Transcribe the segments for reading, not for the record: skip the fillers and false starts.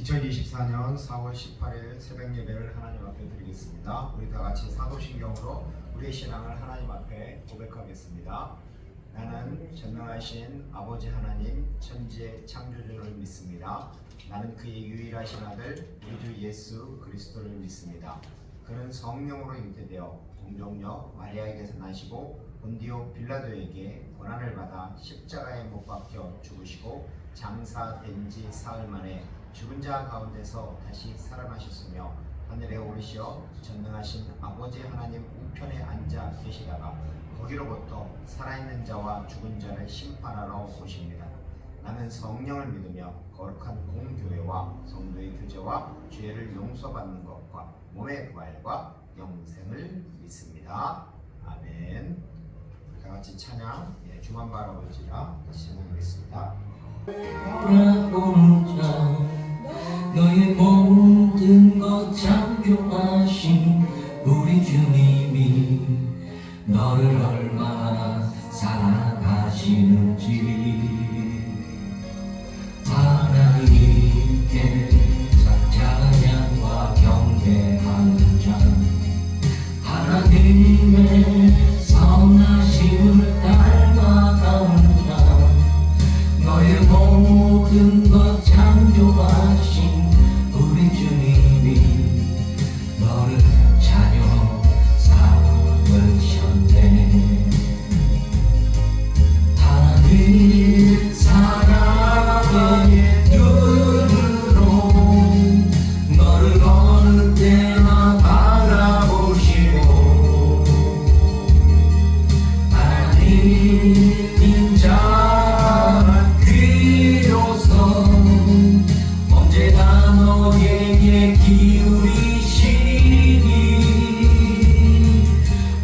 2024년 4월 18일 새벽 예배를 하나님 앞에 드리겠습니다. 우리 다 같이 사도신경으로 우리의 신앙을 하나님 앞에 고백하겠습니다. 나는 전능하신 아버지 하나님 천지의 창조주를 믿습니다. 나는 그의 유일하신 아들 우리 주 예수 그리스도를 믿습니다. 그는 성령으로 잉태되어 동정녀 마리아에게서 나시고 본디오 빌라도에게 고난을 받아 십자가에 못 박혀 죽으시고 장사된 지 사흘 만에 죽은 자 가운데서 다시 살아나셨으며 하늘에 오르시어 전능하신 아버지 하나님 우편에 앉아 계시다가 거기로부터 살아있는 자와 죽은 자를 심판하러 오십니다. 나는 성령을 믿으며 거룩한 공교회와 성도의 교제와 죄를 용서받는 것과 몸의 부활과 영생을 믿습니다. 아멘. 다 같이 찬양 주만 바라볼지라 같이 찬양하겠습니다. 돌아오는 자 너의 모든 것 창조하신 우리 주님이 너를 얼마나 사랑하시는지 하나님께 찬양과 경배하는 자 하나님의 선하심을 닮아가는 자 너의 모든 것 창조하신 우리 주님이 너를 자녀 삼으셨네. 하나님 사랑의 눈으로 너를 어느 때나 바라보시고 하나님 인자 귀로서 언제나 너에게 기울이시니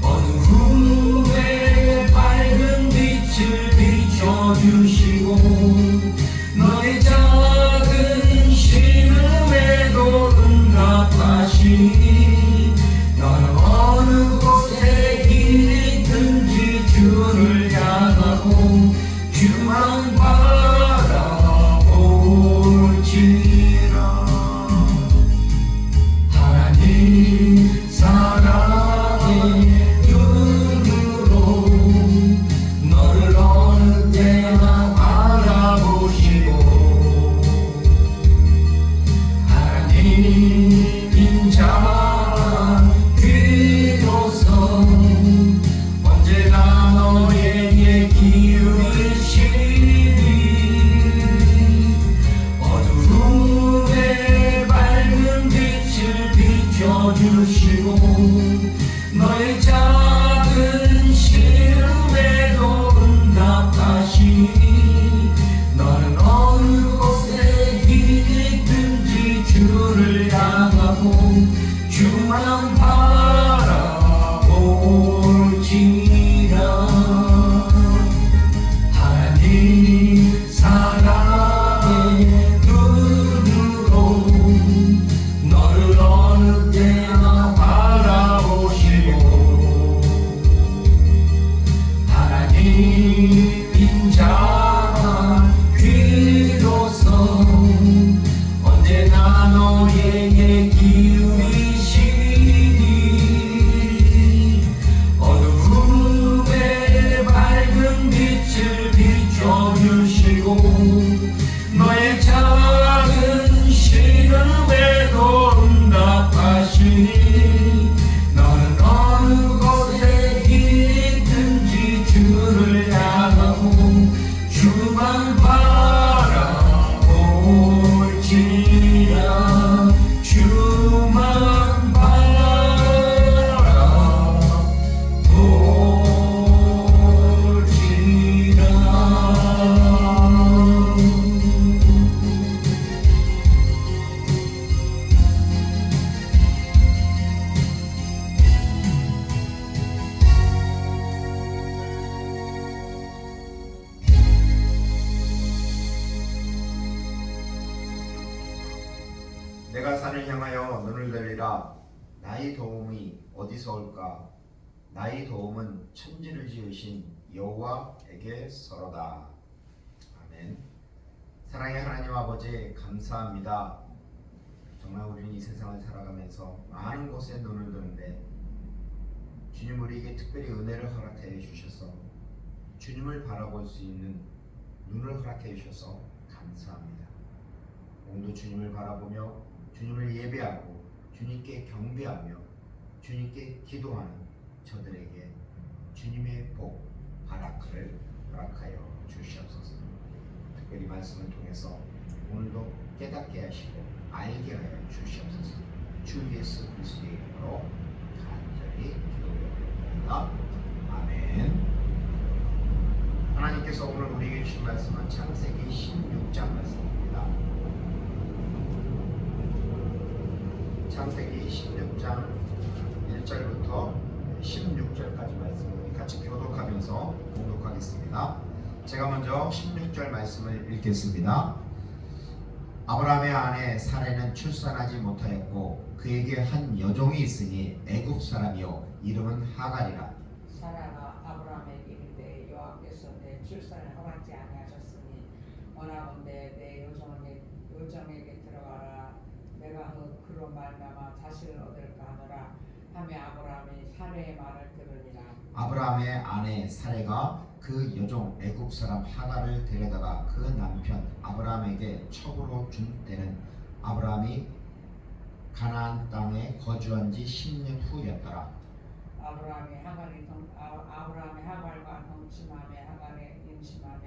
어두움에 밝은 빛을 비춰주시고 너의 작은 신음에도 응답하시니 너는 어느 곳에 있든지 주를 향하고 주만 바라볼지라. 하나님 사랑의 눈으로 너를 어느 때나 바라보시고 하나님 인자 귀로서 언제나 너에게 기울이시니 어두움에 밝은 빛을 비춰주시고 너의 작은 신음에도 응답하시니 너는 어느 곳에 있든지 주를 향하고 주만 바라볼지라. 하나님 사랑의 눈으로 너를 어느 때나 바라보시고 하나님 인자 귀로서 언제나 너에게 기울이시니 어두움에 밝은 빛을 비춰주시고 너의 작은 신음에도 응답하시니 너는 어느 곳에 있든지 주를 향하고 주만 바라볼지라. 주만 내가 산을 향하여 눈을 들리라. 나의 도움이 어디서 올까? 나의 도움은 천지를 지으신 여호와에게서로다. 아멘. 사랑의 하나님 아버지 감사합니다. 우리는 이 세상을 살아가면서 많은 곳에 눈을 드는데 주님 우리에게 특별히 은혜를 허락해 주셔서 주님을 바라볼 수 있는 눈을 허락해 주셔서 감사합니다. 오늘도 주님을 바라보며 주님을 예배하고 주님께 경배하며 주님께 기도하는 저들에게 주님의 복, 바라크를 허락하여 주시옵소서. 특별히 말씀을 통해서 오늘도 깨닫게 하시고 알게 하여 주시옵소서. 주 예수 그리스도의 이름으로 간절히 기도드립니다. 아멘. 하나님께서 오늘 우리에게 주신 말씀은 창세기 16장 말씀입니다. 창세기 16장 1절부터 16절까지 말씀을 같이 교독하면서 공독하겠습니다. 제가 먼저 16절 말씀을 읽겠습니다. 아브라함의 아내 사레는 출산하지 못하였고 그에게 한 여종이 있으니 애굽 사람이요 이름은 하갈이라. 사라가 아브라함에게 이르되 여호와께서 내 출산을 허락지 아니하셨으니 원하건대 내 여종에게 들어가라. 내가 그로 말미암아 자식을 얻을까 하노라 하며 아브라함이 사레의 말을 들으니라. 아브라함의 아내 사레가 그 여종 애굽 사람 하갈을 데려다가 그 남편 아브라함에게 첩으로 준 때는 아브라함이 가나안 땅에 거주한 지 10년 후였더라. 아브라함이 하갈과 동침하며 하갈에 임신하며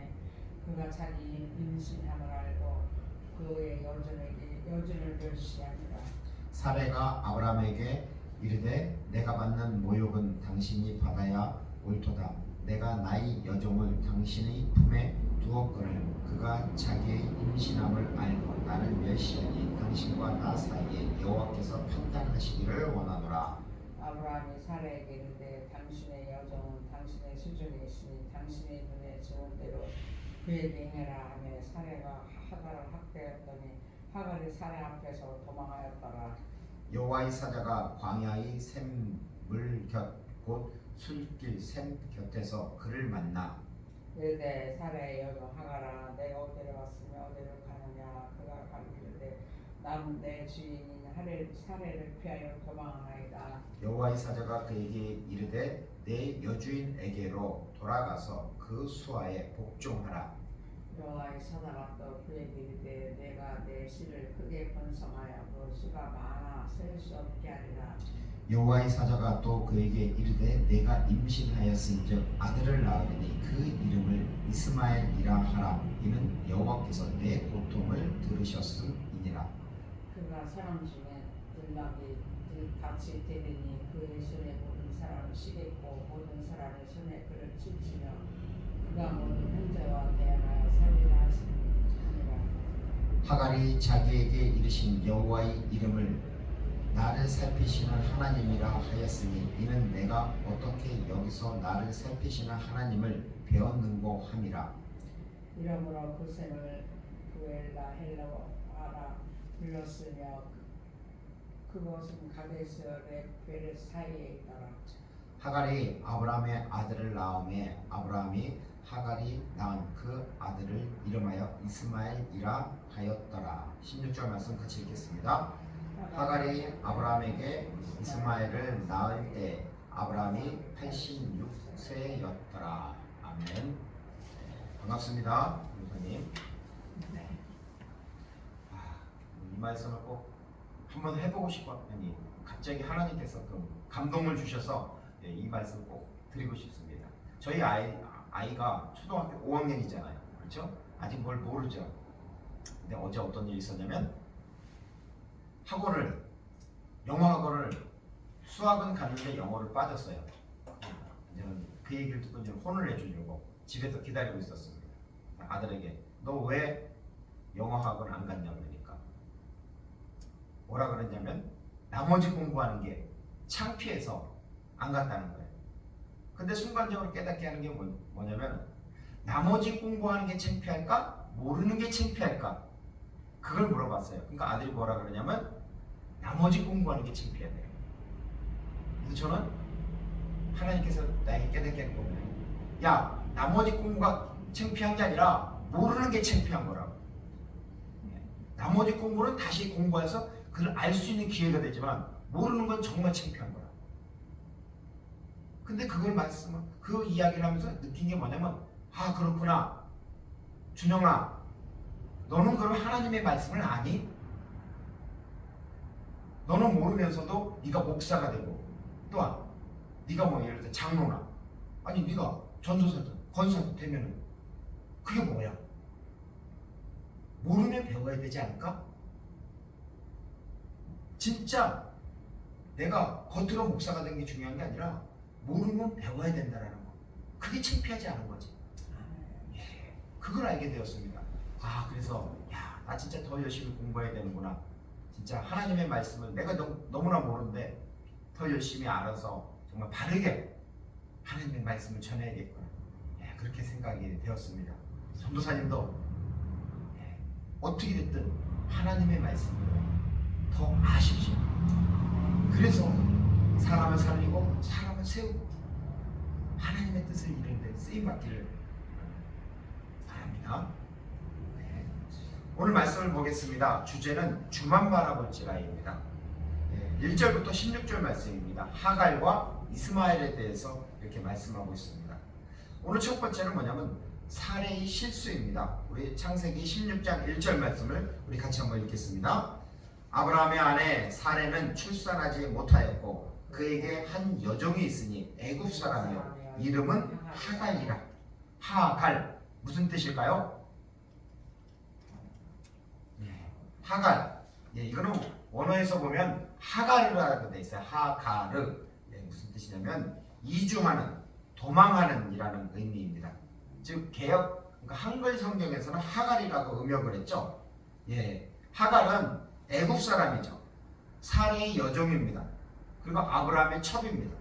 그가 자기 임신함을 알고 그의 여종을 멸시하니라. 사레가 아브라함에게 이르되 내가 받는 모욕은 당신이 받아야 옳도다. 내가 나의 여종을 당신의 품에 두었거늘 그가 자기의 임신함을 알고 나를 멸시하니 당신과 나 사이에 여호와께서 판단하시기를 원하노라. 아브라함이 사레에게 이르되 당신의 여종은 당신의 수중에 있으니 당신의 눈에 좋은 대로 그에게 행하라 하며 사레가 하갈을 학대하였더니 하갈이 사레 앞에서 도망하였더라. 여호와의 사자가 광야의 샘물 곁 곧 술길 샘 곁에서 그를 만나 이르되 사레의 여종 하갈아 내가 어디로 왔으며 어디로 가느냐. 그가 가리키되 나는 내 주인인 사레를 피하여 도망하나이다. 여호와의 사자가 그에게 이르되 내 여주인에게로 돌아가서 그 수하에 복종하라. 여호와의 사자가 또 그에게 이르되 내가 내 씨를 크게 번성하여 그 수가 많아 셀 수 없게 하리라. 여호와의 사자가 또 그에게 이르되 내가 임신하였은즉 아들을 낳으리니 그 이름을 이스마엘이라 하라. 이는 여호와께서 내 고통을 들으셨음이니라. 그가 사람 중에 들락이 같이 되리니 그의 손에 모든 사람을 치겠고 모든 사람의 손에 그를 칠치며 그가 모든 형제와 대항하여 살리라 하시니라. 하갈이 자기에게 이르신 여호와의 이름을 나를 살피시는 하나님이라 하였으니 이는 내가 어떻게 여기서 나를 살피시는 하나님을 배웠는고 함이라. 이러므로 그 샘을 부엘라 헬라라 불렀으며 그곳은 가데스 레벨 사이에 있더라. 하갈이 아브라함의 아들을 낳음에 아브라함이 하갈이 낳은 그 아들을 이름하여 이스마엘이라 하였더라. 16절 말씀 같이 읽겠습니다. 하갈이 아브라함에게 이스마엘을 낳을 때 아브라함이 86세였더라. 아멘. 반갑습니다, 목사님. 이 말씀을 꼭 한번 해보고 싶었더니 갑자기 하나님께서 그 감동을 주셔서 이 말씀 꼭 드리고 싶습니다. 저희 아이가 초등학교 5학년이잖아요. 그렇죠? 아직 뭘 모르죠. 근데 어제 어떤 일이 있었냐면 영어 학원을 수학은 갔는데 영어를 빠졌어요. 이제는 그 얘기를 듣고 이제 혼을 내주려고 집에서 기다리고 있었습니다. 아들에게 너 왜 영어 학원 안 갔냐 그러니까 뭐라 그랬냐면 나머지 공부하는 게 창피해서 안 갔다는 거예요. 근데 순간적으로 깨닫게 하는 게 뭐냐면 나머지 공부하는 게 창피할까? 모르는 게 창피할까? 그걸 물어봤어요. 그러니까 아들이 뭐라 그러냐면 나머지 공부하는 게 창피하대요. 그래서 저는 하나님께서 나에게 깨닫게 하는 겁니다. 야, 나머지 공부가 창피한 게 아니라 모르는 게 창피한 거라고. 나머지 공부는 다시 공부해서 그걸 알 수 있는 기회가 되지만 모르는 건 정말 창피한 거야. 근데 그걸 그 이야기를 하면서 느낀 게 뭐냐면, 아, 그렇구나. 준영아, 너는 그럼 하나님의 말씀을 아니? 너는 모르면서도 네가 목사가 되고, 또한 네가 뭐 예를 들어 장로나, 아니 네가 전도사든 권사도 되면은 그게 뭐야? 모르면 배워야 되지 않을까? 진짜 내가 겉으로 목사가 된 게 중요한 게 아니라 모르면 배워야 된다라는 거. 그게 창피하지 않은 거지. 예, 그걸 알게 되었습니다. 아, 그래서 야, 나 진짜 더 열심히 공부해야 되는구나. 진짜 하나님의 말씀을 내가 너무나 모르는데 더 열심히 알아서 정말 바르게 하나님의 말씀을 전해야겠구나. 예, 그렇게 생각이 되었습니다. 전도사님도 예, 어떻게 됐든 하나님의 말씀을 더 아십시오. 그래서 사람을 살리고 사람을 세우고 하나님의 뜻을 이루는 데 쓰임받기를 바랍니다. 네. 오늘 말씀을 보겠습니다. 주제는 주만 바라볼지라입니다. 1절부터 16절 말씀입니다. 하갈과 이스마엘에 대해서 이렇게 말씀하고 있습니다. 오늘 첫 번째는 뭐냐면 사례의 실수입니다. 우리 창세기 16장 1절 말씀을 우리 같이 한번 읽겠습니다. 아브라함의 아내 사레는 출산하지 못하였고 그에게 한 여종이 있으니 애굽 사람이요 이름은 하갈이라. 하갈 무슨 뜻일까요? 하갈. 이거는 원어에서 보면 하가르라고 돼 있어요. 하가르. 무슨 뜻이냐면 이주하는, 도망하는 이라는 의미입니다. 즉 개역, 그러니까 한글 성경에서는 하갈이라고 음역을 했죠. 하갈은 애굽 사람이죠. 사레의 여종입니다. 그리고 아브라함의 첩입니다.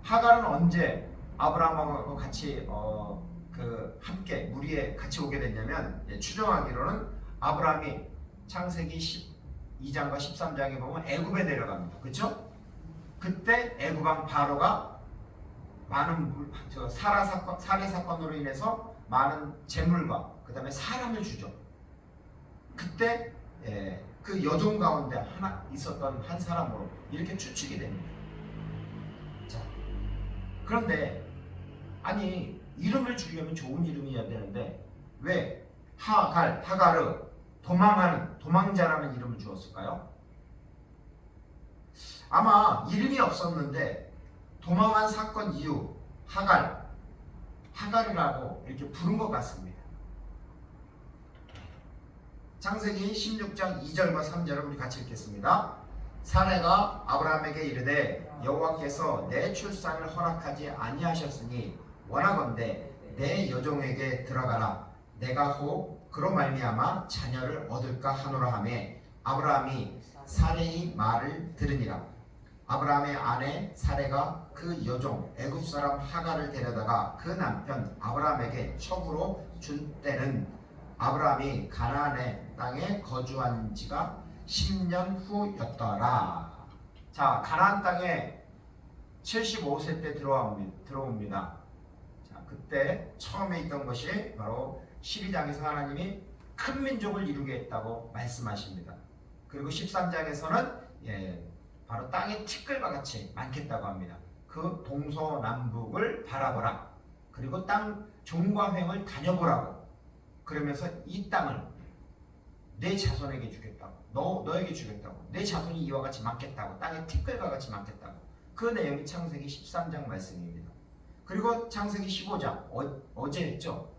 하갈은 언제 아브라함하고 같이 함께 무리에 같이 오게 됐냐면 추정하기로는 아브라함이 창세기 12장과 13장에 보면 애굽에 내려갑니다. 그렇죠? 그때 애굽 왕 바로가 많은 사례 사건으로 인해서 많은 재물과 그 다음에 사람을 주죠. 그때 그 여종 가운데 하나 있었던 한 사람으로 이렇게 추측이 됩니다. 자, 그런데 아니 이름을 주려면 좋은 이름이어야 되는데 왜 하가르 도망하는, 도망자라는 이름을 주었을까요? 아마 이름이 없었는데 도망한 사건 이후 하갈이라고 이렇게 부른 것 같습니다. 창세기 16장 2절과 3절을 우리 같이 읽겠습니다. 사레가 아브라함에게 이르되 여호와께서 내 출산을 허락하지 아니하셨으니 원하건대 내 여종에게 들어가라. 내가 혹 그로 말미암아 자녀를 얻을까 하노라 하매 아브라함이 사레의 말을 들으니라. 아브라함의 아내 사레가 그 여종 애굽 사람 하갈을 데려다가 그 남편 아브라함에게 첩으로 준 때는 아브라함이 가나안의 땅에 거주한 지가 10년 후였더라. 자, 가나안 땅에 75세 때 들어옵니다. 자, 그때 처음에 있던 것이 바로 12장에서 하나님이 큰 민족을 이루겠다고 말씀하십니다. 그리고 13장에서는 바로 땅의 티끌과 같이 많겠다고 합니다. 그 동서남북을 바라보라. 그리고 땅 종과횡을 다녀보라고. 그러면서 이 땅을 내 자손에게 주겠다고, 너에게 주겠다고, 내 자손이 이와 같이 많겠다고, 땅의 티끌과 같이 많겠다고. 그 내용이 창세기 13장 말씀입니다. 그리고 창세기 15장 어제 했죠.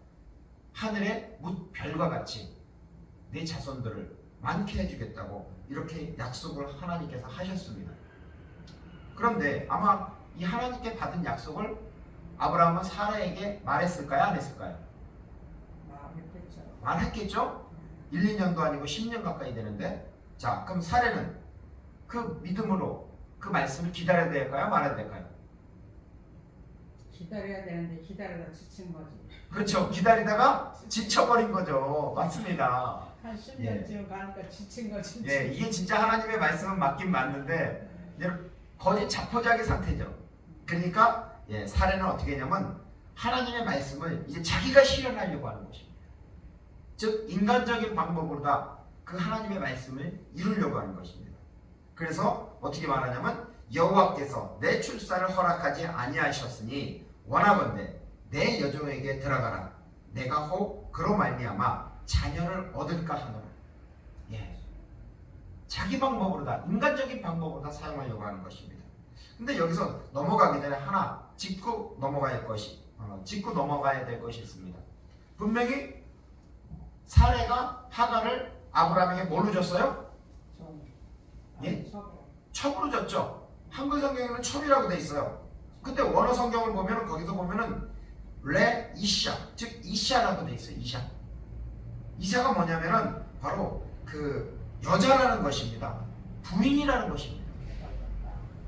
하늘의 별과 같이 내 자손들을 많게 해주겠다고 이렇게 약속을 하나님께서 하셨습니다. 그런데 아마 이 하나님께 받은 약속을 아브라함은 사라에게 말했을까요? 안 했을까요? 말했겠죠? 1, 2년도 아니고 10년 가까이 되는데, 자, 그럼 사례는 그 믿음으로 그 말씀을 기다려야 될까요? 말아야 될까요? 기다려야 되는데 기다리다 지친 거지. 그렇죠. 기다리다가 지쳐버린 거죠. 맞습니다. 한 10년쯤 가니까 지친 거지. 이게 진짜 하나님의 말씀은 맞긴 맞는데 거의 자포자기 상태죠. 그러니까 사례는 어떻게 했냐면 하나님의 말씀을 이제 자기가 실현하려고 하는 것입니다. 즉 인간적인 방법으로다 그 하나님의 말씀을 이루려고 하는 것입니다. 그래서 어떻게 말하냐면 여호와께서 내 출산을 허락하지 아니하셨으니 원하건대 내 여종에게 들어가라. 내가 혹 그로 말미암아 자녀를 얻을까 하노라. 예, 자기 방법으로다, 인간적인 방법으로다 사용하려고 하는 것입니다. 근데 여기서 넘어가기 전에 하나 짚고 넘어가야 될 것이 있습니다. 분명히 사레가 하갈을 아브라함에게 뭘로 줬어요? 예? 첩으로 줬죠. 한글 성경에는 첩이라고 돼 있어요. 근데 원어 성경을 보면 거기서 보면은 레 이샤, 즉 이샤라고 돼 있어요. 이샤가 뭐냐면은 바로 그 여자라는 것입니다. 부인이라는 것입니다.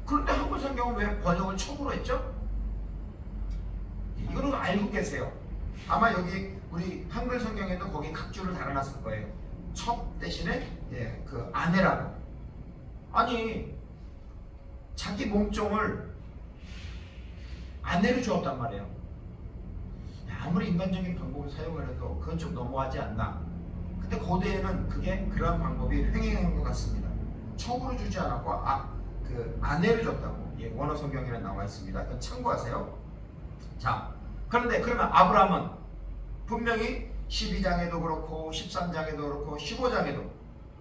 그런데 한글 성경은 왜 번역을 첩으로 했죠? 이거는 알고 계세요. 아마 여기 우리 한글 성경에도 거기 각주를 달아놨을 거예요. 첩 대신에 그 아내라고. 아니 자기 몸종을 아내로 주었단 말이에요. 아무리 인간적인 방법을 사용을 해도 그건 좀 너무하지 않나. 근데 고대에는 그게 그러한 방법이 횡행한 것 같습니다. 첩으로 주지 않았고 그 아내를 줬다고 원어 성경에는 나와 있습니다. 그건 참고하세요. 자, 그런데 그러면 아브라함은 분명히 12장에도 그렇고 13장에도 그렇고 15장에도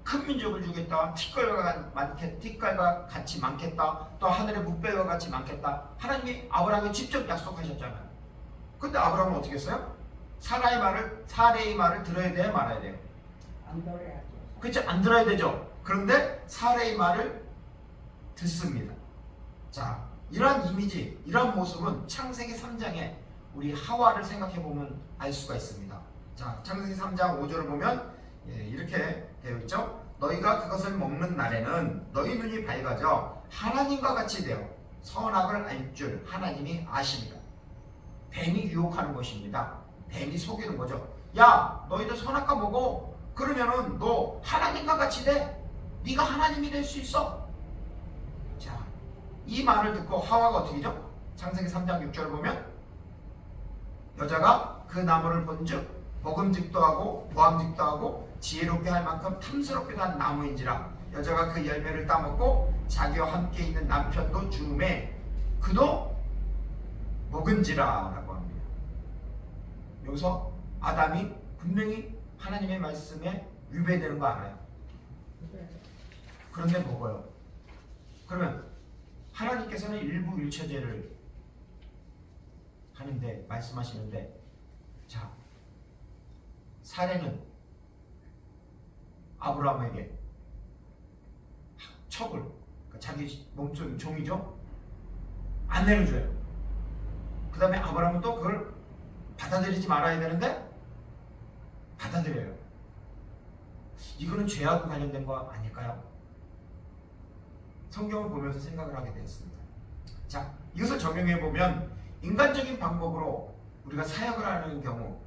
큰 민족을 주겠다, 틱갈과 같이 많겠다, 또 하늘의 묵배와 같이 많겠다, 하나님이 아브라함에 직접 약속하셨잖아요. 근데 아브라함은 어떻게 했어요? 사레의 말을 들어야 돼요, 말아야 돼요? 안 들어야죠. 그렇죠? 안 들어야 되죠. 그런데 사레의 말을 듣습니다. 자, 이러한 이미지, 이러한 모습은 창세기 3장에 우리 하와를 생각해 보면 알 수가 있습니다. 자, 창세기 3장 5절을 보면 이렇게 되어 있죠. 너희가 그것을 먹는 날에는 너희 눈이 밝아져 하나님과 같이 되어 선악을 알 줄 하나님이 아십니다. 뱀이 유혹하는 것입니다. 뱀이 속이는 거죠. 야, 너희들 선악과 먹어. 그러면은 너 하나님과 같이 돼. 네가 하나님이 될 수 있어. 자, 이 말을 듣고 하와가 어떻게 되죠? 창세기 3장 6절을 보면 여자가 그 나무를 본즉 먹음직도 하고 보암직도 하고 지혜롭게 할 만큼 탐스럽기도 한 나무인지라 여자가 그 열매를 따먹고 자기와 함께 있는 남편도 주음에 그도 먹은지라 라고 합니다. 여기서 아담이 분명히 하나님의 말씀에 위배되는 거 알아요. 그런데 먹어요. 그러면 하나님께서는 일부 일처제를 하는데 말씀하시는데, 자, 사레는 아브라함에게 첩을, 그러니까 자기 몸종 종이죠, 아내를 줘요. 그 다음에 아브라함은 또 그걸 받아들이지 말아야 되는데 받아들여요. 이거는 죄하고 관련된 거 아닐까요? 성경을 보면서 생각을 하게 되었습니다. 자, 이것을 적용해 보면 인간적인 방법으로 우리가 사역을 하는 경우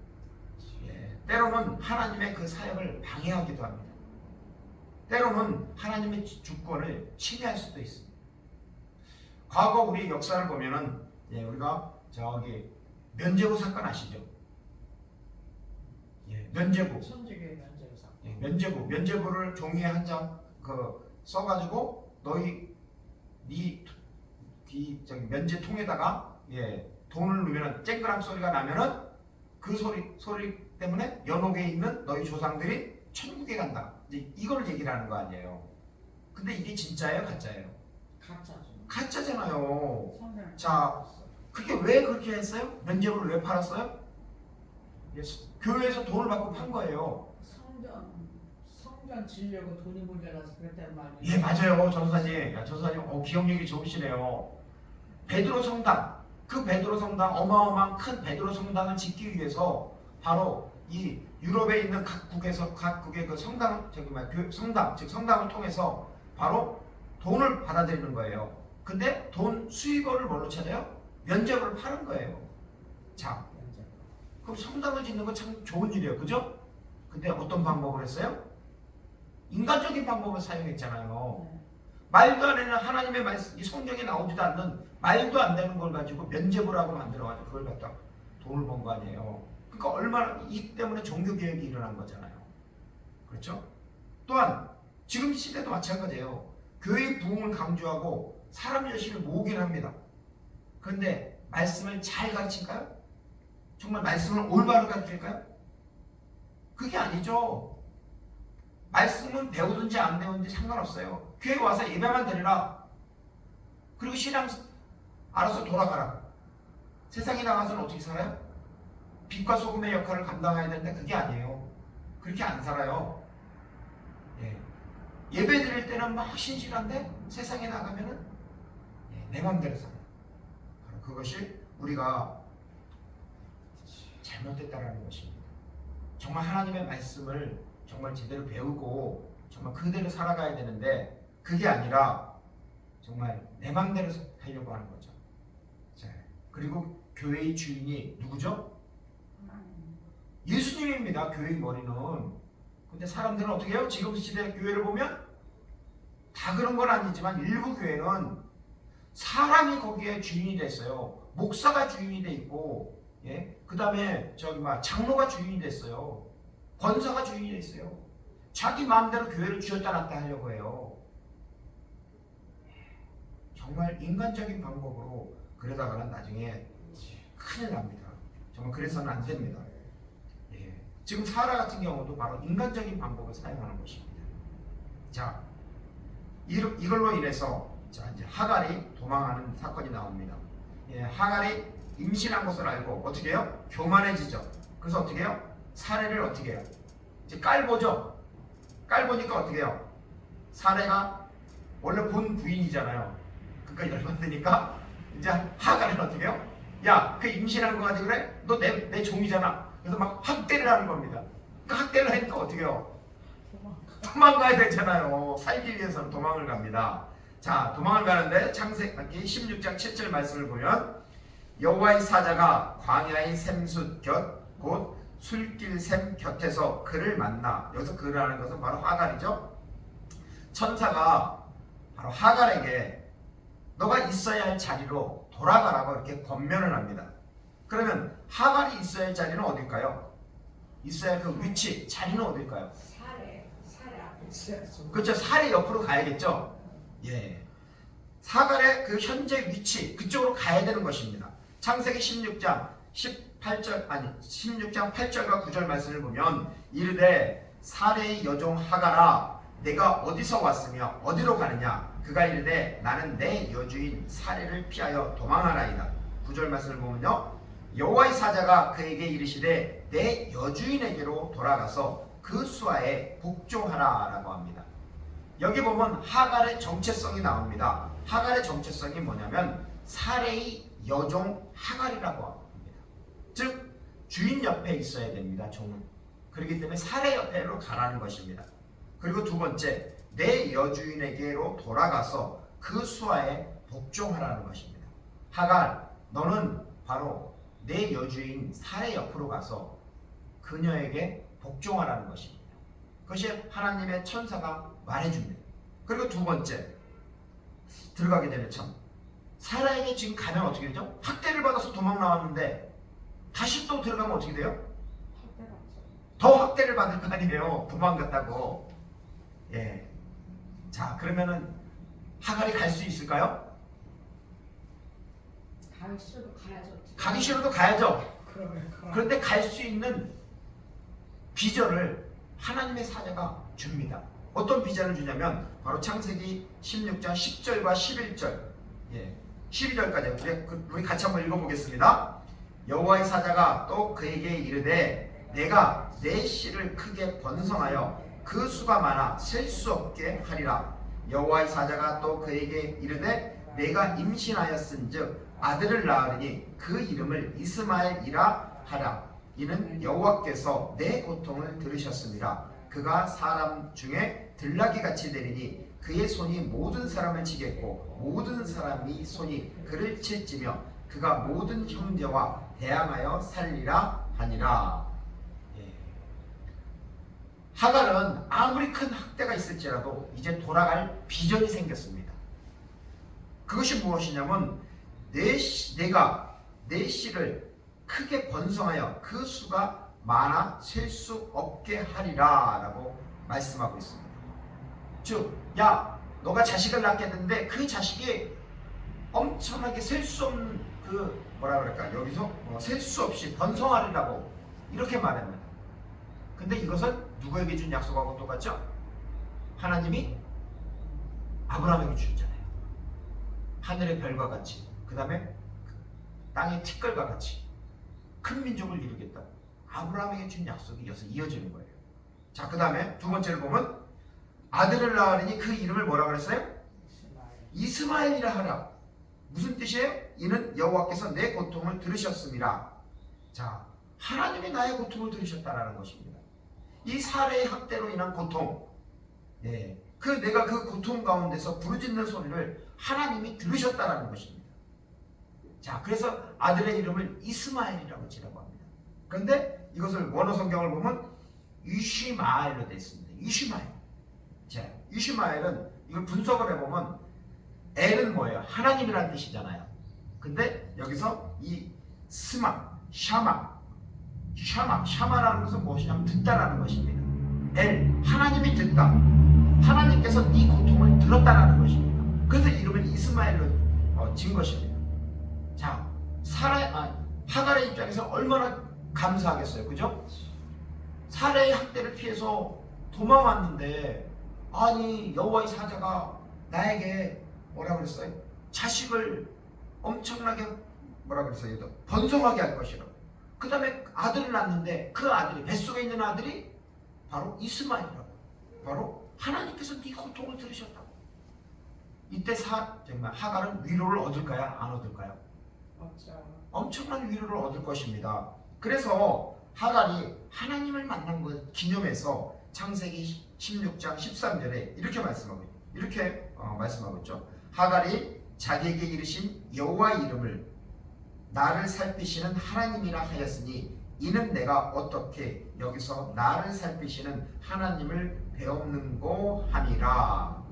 때로는 하나님의 그 사역을 방해하기도 합니다. 때로는 하나님의 주권을 침해할 수도 있습니다. 과거 우리 역사를 보면은 우리가 저기 면제부 사건 아시죠? 면제부. 천주교의 면제부 사건. 면제부를 종이에 한 장 써가지고 너희 면제통에다가 돈을 넣으면 쨍그랑 소리가 나면은 그 소리 때문에 연옥에 있는 너희 조상들이 천국에 간다. 이걸 얘기를 하는 거 아니에요. 근데 이게 진짜예요, 가짜예요? 가짜죠. 가짜잖아요. 성경. 자, 그게 왜 그렇게 했어요? 면제부를 왜 팔았어요? 교회에서 돈을 받고 판 거예요. 성전 지려고 돈이 모자라서 그랬단 말이에요. 예, 맞아요, 전사님. 기억력이 좋으시네요. 베드로 성당, 그 베드로 성당, 어마어마한 큰 베드로 성당을 짓기 위해서 바로 이 유럽에 있는 각국의 그 성당을 통해서 바로 돈을 받아들이는 거예요. 근데 돈 수익원을 뭘로 찾아요? 면제부를 파는 거예요. 자, 그럼 성당을 짓는 건 참 좋은 일이에요, 그죠? 근데 어떤 방법을 했어요? 인간적인 방법을 사용했잖아요. 말도 안 되는 하나님의 말씀, 이 성경에 나오지도 않는 말도 안 되는 걸 가지고 면제부라고 만들어가지고 그걸 갖다 돈을 번 거 아니에요. 그러니까 얼마나 이 때문에 종교개혁이 일어난 거잖아요. 그렇죠? 또한 지금 시대도 마찬가지예요. 교회의 부흥을 강조하고 사람 열심히 모으긴 합니다. 그런데 말씀을 잘 가르칠까요? 정말 말씀을 올바로 가르칠까요? 그게 아니죠. 말씀은 배우든지 안 배우든지 상관없어요. 교회 와서 예배만 드리라. 그리고 신앙 알아서 돌아가라. 세상에 나가서는 어떻게 살아요? 빛과 소금의 역할을 감당해야 되는데 그게 아니에요. 그렇게 안 살아요. 예배 드릴 때는 막 신실한데 세상에 나가면은 내 맘대로 살아요. 바로 그것이 우리가 잘못됐다라는 것입니다. 정말 하나님의 말씀을 정말 제대로 배우고 정말 그대로 살아가야 되는데 그게 아니라 정말 내 맘대로 하려고 하는 거죠. 자, 그리고 교회의 주인이 누구죠? 예수님입니다. 교회의 머리는. 근데 사람들은 어떻게 해요? 지금 시대 교회를 보면 다 그런 건 아니지만 일부 교회는 사람이 거기에 주인이 됐어요. 목사가 주인이 돼 있고, 그 다음에 장로가 주인이 됐어요. 권사가 주인이 돼 있어요. 자기 마음대로 교회를 쥐었다 놨다 하려고 해요. 정말 인간적인 방법으로 그러다가는 나중에 큰일 납니다. 정말 그래서는 안 됩니다. 지금 사라 같은 경우도 바로 인간적인 방법을 사용하는 것입니다. 자, 이걸로 인해서 이제 하갈이 도망하는 사건이 나옵니다. 하갈이 임신한 것을 알고 어떻게 해요? 교만해지죠. 그래서 어떻게 해요? 사례를 어떻게 해요? 이제 깔보죠. 깔보니까 어떻게 해요? 사례가 원래 본 부인이잖아요. 그러니까 열받으니까 이제 하갈은 어떻게 해요? 야, 그 임신한 거 가지고 그래? 너 내 종이잖아. 그래서 막 학대를 하는 겁니다. 그 학대를 하니까 어떻게 해요? 도망가야 되잖아요. 살기 위해서는 도망을 갑니다. 자, 도망을 가는데 창세기 16장 7절 말씀을 보면 여호와의 사자가 광야의 샘숫 곁 곧 술길 샘 곁에서 그를 만나. 여기서 그를 하는 것은 바로 하갈이죠. 천사가 바로 하갈에게 너가 있어야 할 자리로 돌아가라고 이렇게 권면을 합니다. 그러면 하갈이 있어야 할 자리는 어딜까요? 있어야 할 그 위치, 자리는 어딜까요? 사례 앞에 있어야죠. 그렇죠. 사례 옆으로 가야겠죠. 하갈의 그 현재 위치 그쪽으로 가야 되는 것입니다. 창세기 16장 8절과 9절 말씀을 보면 이르되 사례의 여종 하갈아 내가 어디서 왔으며 어디로 가느냐 그가 이르되 나는 내 여주인 사례를 피하여 도망하나이다. 9절 말씀을 보면요 여호와의 사자가 그에게 이르시되 내 여주인에게로 돌아가서 그 수하에 복종하라 라고 합니다. 여기 보면 하갈의 정체성이 나옵니다. 하갈의 정체성이 뭐냐면 사례의 여종 하갈이라고 합니다. 즉 주인 옆에 있어야 됩니다. 종은. 그렇기 때문에 사례 옆에로 가라는 것입니다. 그리고 두 번째 내 여주인에게로 돌아가서 그 수하에 복종하라는 것입니다. 하갈 너는 바로 내 여주인 사례 옆으로 가서 그녀에게 복종하라는 것입니다. 그것이 하나님의 천사가 말해줍니다. 그리고 두 번째 들어가게 되면 참 사라에게 지금 가면 어떻게 되죠? 학대를 받아서 도망 나왔는데 다시 또 들어가면 어떻게 돼요? 더 학대를 받을 거 아니에요. 도망갔다고. 자 그러면은 하갈이 갈 수 있을까요? 가기 싫어도 가야죠. 가기 싫어도 가야죠. 그런데 갈 수 있는 비전을 하나님의 사자가 줍니다. 어떤 비전을 주냐면 바로 창세기 16장 10절과 11절 12절까지 우리 같이 한번 읽어보겠습니다. 여호와의 사자가 또 그에게 이르되 내가 내 씨를 크게 번성하여 그 수가 많아 셀 수 없게 하리라. 여호와의 사자가 또 그에게 이르되 내가 임신하였은즉 아들을 낳으리니 그 이름을 이스마엘이라 하라. 이는 여호와께서 내 고통을 들으셨습니다. 그가 사람 중에 들나귀같이 되리니 그의 손이 모든 사람을 치겠고 모든 사람이 손이 그를 칠지며 그가 모든 형제와 대항하여 살리라 하니라. 하갈은 아무리 큰 학대가 있을지라도 이제 돌아갈 비전이 생겼습니다. 그것이 무엇이냐면 내가 내 씨를 크게 번성하여 그 수가 많아 셀 수 없게 하리라 라고 말씀하고 있습니다. 즉, 야, 너가 자식을 낳겠는데 그 자식이 엄청나게 셀 수 없는 그 뭐라 그럴까, 여기서 셀 수 없이 번성하리라고 이렇게 말합니다. 근데 이것은 누구에게 준 약속하고 똑같죠? 하나님이 아브라함에게 주셨잖아요. 하늘의 별과 같이, 그 다음에 땅의 티끌과 같이 큰 민족을 이루겠다. 아브라함에게 준 약속이 이어지는 거예요. 자, 그 다음에 두 번째를 보면 아들을 낳으리니 그 이름을 뭐라 그랬어요? 이스마엘이라 하라. 무슨 뜻이에요? 이는 여호와께서 내 고통을 들으셨습니다. 자, 하나님이 나의 고통을 들으셨다라는 것입니다. 이 사례의 학대로 인한 고통, 내가 그 고통 가운데서 부르짖는 소리를 하나님이 들으셨다라는 것입니다. 자, 그래서 아들의 이름을 이스마엘이라고 지라고 합니다. 그런데 이것을 원어 성경을 보면 이시마엘로 되어 있습니다. 이시마엘. 자, 이시마엘은 이걸 분석을 해보면 엘은 뭐예요? 하나님이라는 뜻이잖아요. 근데 여기서 이 샤마라는 것은 무엇이냐면 듣다라는 것입니다. 엘, 하나님이 듣다. 하나님께서 네 고통을 들었다라는 것입니다. 그래서 이름은 이스마엘로 진 것입니다. 자, 하갈의 입장에서 얼마나 감사하겠어요, 그죠? 사례의 학대를 피해서 도망왔는데, 아니 여호와의 사자가 나에게 뭐라 그랬어요? 자식을 엄청나게 뭐라 그랬어요? 번성하게 할 것이라고. 그 다음에 아들을 낳는데 그 아들이, 뱃속에 있는 아들이 바로 이스마엘이라고. 바로 하나님께서 네 고통을 들으셨다고. 이때 정말 하갈은 위로를 얻을까요? 안 얻을까요? 엄청난 위로를 얻을 것입니다. 그래서 하갈이 하나님을 만난 것 기념해서 창세기 16장 13절에 이렇게 말씀하고 있죠. 하갈이 자기에게 이르신 여호와의 이름을 나를 살피시는 하나님이라 하였으니 이는 내가 어떻게 여기서 나를 살피시는 하나님을 배웠는고 함이라.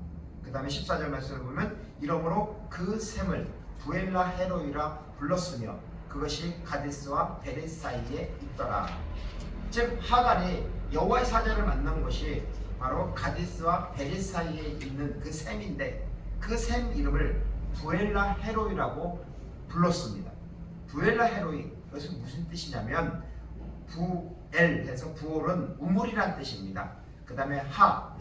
그 다음에 14절 말씀을 보면 이러므로 그 샘을 부엘라 헤로이라 불렀으며 그것이 가데스와 베레 사이에 있더라. 즉 하갈이 여호와의 사자를 만난 것이 바로 가데스와 베레 사이에 있는 그 샘인데 그 샘 이름을 부엘라 헤로이라고 불렀습니다. 부엘라 헤로이, 이것은 무슨 뜻이냐면 부엘해서 부올은 우물이란 뜻입니다. 그 다음에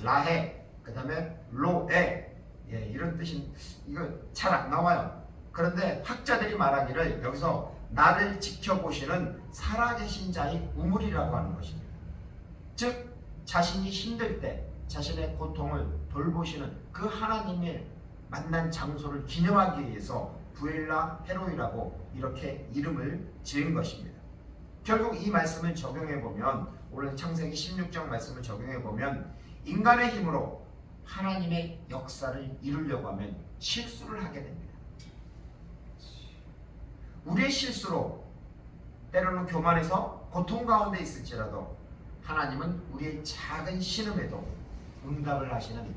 라헤, 그 다음에 로에, 이런 뜻인, 이거 잘 안 나와요. 그런데 학자들이 말하기를 여기서 나를 지켜보시는 살아계신 자의 우물이라고 하는 것입니다. 즉 자신이 힘들 때 자신의 고통을 돌보시는 그 하나님의 만난 장소를 기념하기 위해서 부엘라 헤로이라고 이렇게 이름을 지은 것입니다. 결국 이 말씀을 적용해보면, 오늘 창세기 16장 말씀을 적용해보면 인간의 힘으로 하나님의 역사를 이루려고 하면 실수를 하게 됩니다. 우리의 실수로 때로는 교만해서 고통 가운데 있을지라도 하나님은 우리의 작은 신음에도 응답을 하시는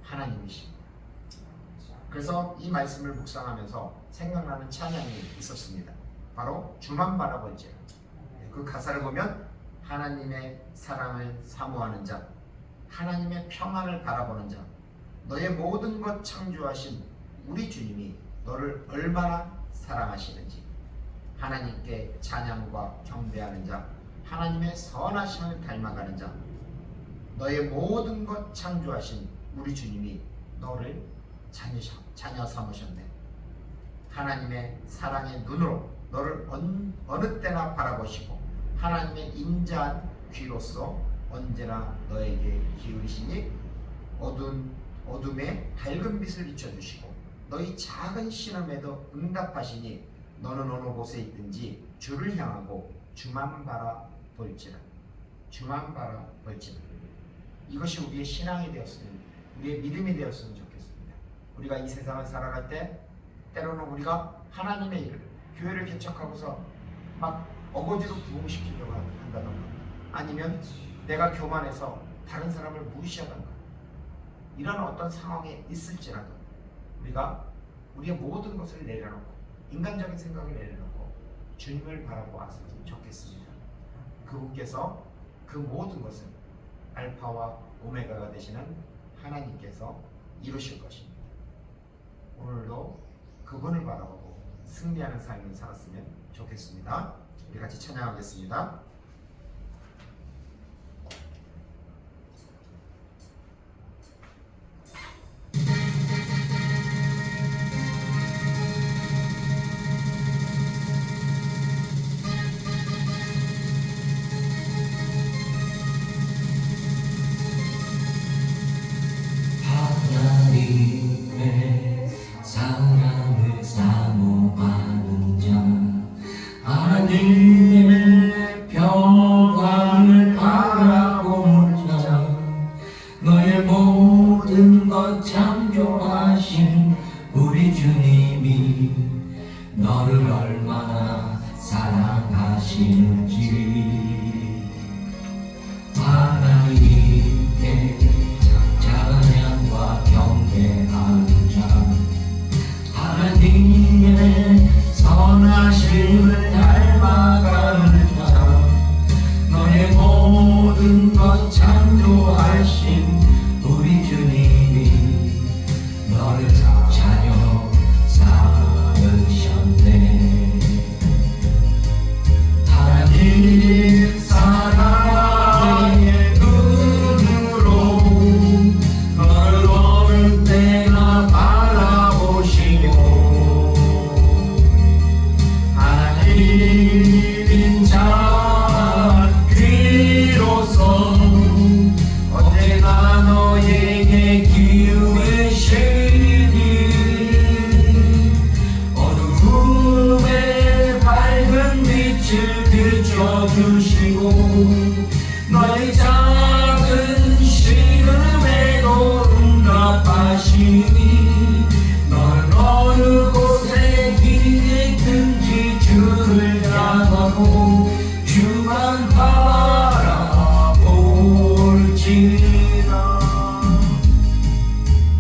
하나님이십니다. 그래서 이 말씀을 묵상하면서 생각나는 찬양이 있었습니다. 바로 주만 바라볼지라. 그 가사를 보면 하나님의 사랑을 사모하는 자, 하나님의 평안을 바라보는 자, 너의 모든 것 창조하신 우리 주님이 너를 얼마나 사랑하시는지, 하나님께 찬양과 경배하는 자, 하나님의 선하심을 닮아가는 자, 너의 모든 것 창조하신 우리 주님이 너를 자녀 삼으셨네. 하나님의 사랑의 눈으로 너를 어느 때나 바라보시고 하나님의 인자한 귀로서 언제나 너에게 기울이시니 어둠에 밝은 빛을 비춰주시고 너희 작은 신음에도 응답하시니 너는 어느 곳에 있든지 주를 향하고 주만 바라볼지라. 주만 바라볼지라. 이것이 우리의 신앙이 되었으면, 우리의 믿음이 되었으면 좋겠습니다. 우리가 이 세상을 살아갈 때 때로는 우리가 하나님의 일을, 교회를 개척하고서 막 어거지로 부흥시키려고 한다던가, 아니면 내가 교만해서 다른 사람을 무시하던가, 이런 어떤 상황에 있을지라도 우리가 우리의 모든 것을 내려놓고, 인간적인 생각을 내려놓고 주님을 바라보았으면 좋겠습니다. 그분께서 그 모든 것을 알파와 오메가가 되시는 하나님께서 이루실 것입니다. 오늘도 그분을 바라보고 승리하는 삶을 살았으면 좋겠습니다. 우리 같이 찬양하겠습니다. 하나님의 사랑을 사모하는 자, 하나님의 평강을 바라보는 자, 너의 모든 것 창조하신 우리 주님이 너를 얼마나 사랑하시는지 하나님께 찬양과 경배하는 자, 하나님의 선하심을 닮아가는 자, 너의 모든 것 창조하신 우리 주님이 너를 자녀 삼으셨네. 하나님 사랑의 눈으로 너를 어느 때나 바라보시고 하나님인 자 귀로서 언제나 너에게 기우시니 어두움에 밝은 빛을 비춰주시고 너의 작은 시름에도 응답하시니 너는 어느 곳에 있든지 주를 향하고 주만 바라볼지라.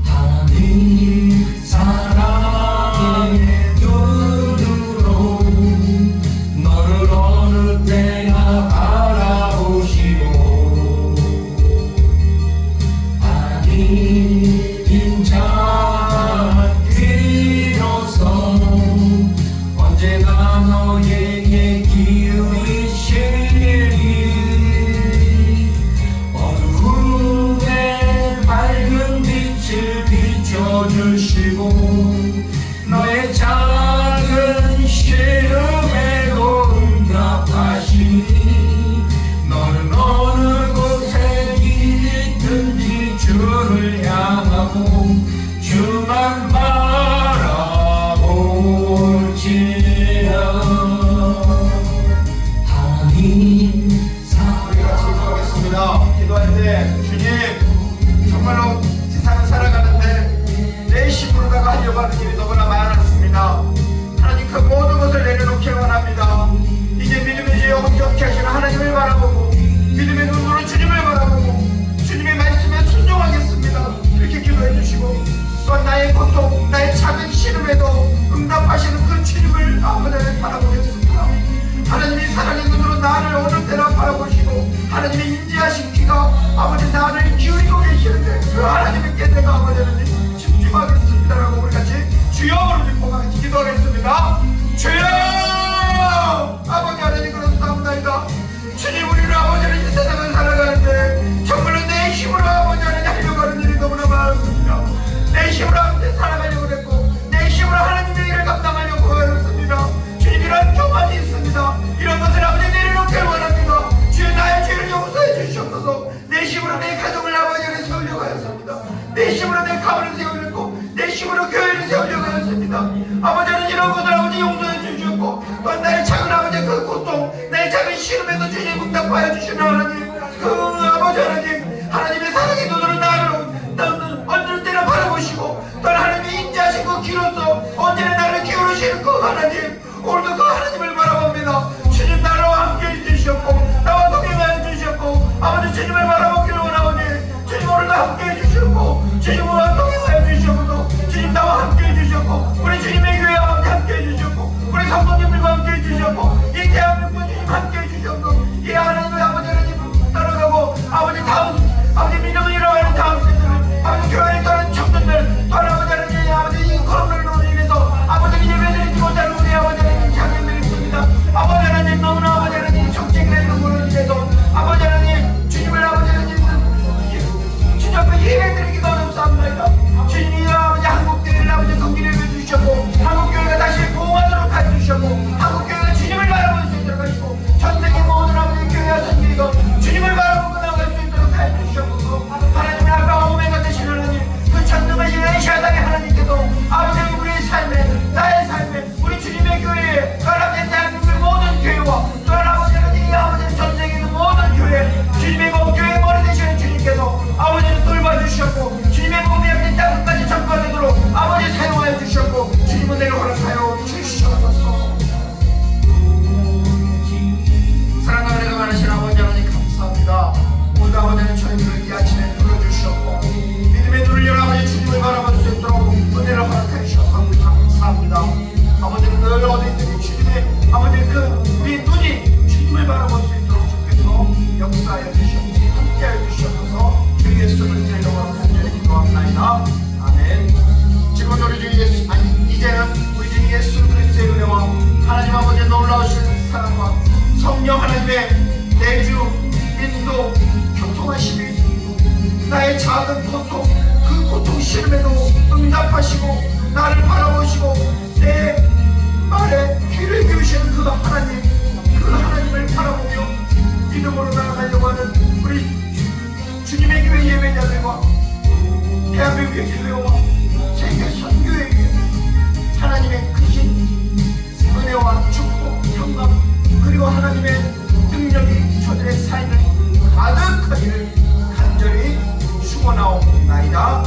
하나님 사랑의 눈으로 너를 어느 때나 바라보시고 하나님인 자 귀로서 언제나 너에게 기우시니 어두움에 밝은 빛을 비춰주시고 너의 작은 시름에도 응답하시니 너는 어느 곳에 있든지 주를 향하고 주만 바라볼지라. 하나님 우리 같이 기도하겠습니다. 기도할 때 주님, 정말로 세상을 살아가는데 내 힘으로다가 하려고 하는 일이 너무나 많았습니다. 하나님 그 모든 것을 내려놓기 원합니다. 이제 믿음의 지혜 온전케 하시는 하나님을 바라보고 믿음의 눈으로 주님을 바라보고 주님의 말씀에 순종하겠습니다. 이렇게 기도해 주시고 또한 나의 고통, 나의 작은 시름에도 응답하시는 그 주님을 아버지를 바라보겠습니다. 하나님이 사랑의 눈으로 나를 어느 때나 바라보시고 하나님의 인지하신 귀가 아버지 나를 기울이고 계시는데 그 하나님께 내가 아버지를 집중하겠습니다라고 우리 같이 주여 부르짖고 같이 기도하겠습니다. 주여 아버지 하나님 그렇사옵나이다. 주님 우리는 아버지는 이 세상을 살아가는데 정말로 내 힘으로 아버지 하나님 하려고 하는 일이 너무나 많습니다. 내 힘으로 아버지 살아가려고 했고 내 힘으로 하나님의 일을 감당하려고 하였습니다. 주님 이런 교만이 있습니다. 이런 것을 아버지 내려놓길 원합니다. 주여 나의 죄를 용서해 주시옵소서. 내 힘으로 내 가정을 아버지를 세우려고 하였습니다. 내 힘으로 내 가문을 세우려고 내 힘으로 교회를 세우려고 하였습니다. 아버지는 이런 것을 아버지 용서해 주시옵고 또한 나의 작은 아버지 그 고통 나의 작은 시름에도 주님 응답하여 주시는 하나님 그 아버지 하나님의 사랑의 눈으로 나를 어느 때나 바라보시고 또한 하나님의 인자하신 그 귀로서 언제나 나를 기울이시는 그 하나님 오늘도 그 하나님을 바라봅니다. 주님 나와 함께 해주시옵고 나와 동행하여 주시옵고 아버지 주님을 바라보기를 원하오니 주님 오늘도 함께 해주시옵고 주님과 동행하여 주시옵고 주님 나와 함께 해주시옵고 우리 주님의 교회와 함께 해주시옵고 우리 성도님들과 함께 해주시옵고 이 대한민국 주님 함께 해주시옵고 이 하나님의 아버지 하나님 따라가고 아버지 다음 아버지 믿음을 잃어가는 다음 세대를 아버지 예수 그리스도의 은혜와 하나님 아버지의 놀라우신 사랑과 성령 하나님의 내주 인도 교통하심이 나의 작은 고통 그 고통 시름에도 응답하시고 나를 바라보시고 내 말에 귀를 기우시는 그 하나님을 바라보며 믿음으로 나아가려고 하는 우리 주님의 교회 예배자들과 대한민국의 교회와 세계 선교회에 하나님의 크신 은혜와 축복, 평강 그리고 하나님의 능력이 저들의 삶을 가득하기를 간절히 축원하옵나이다.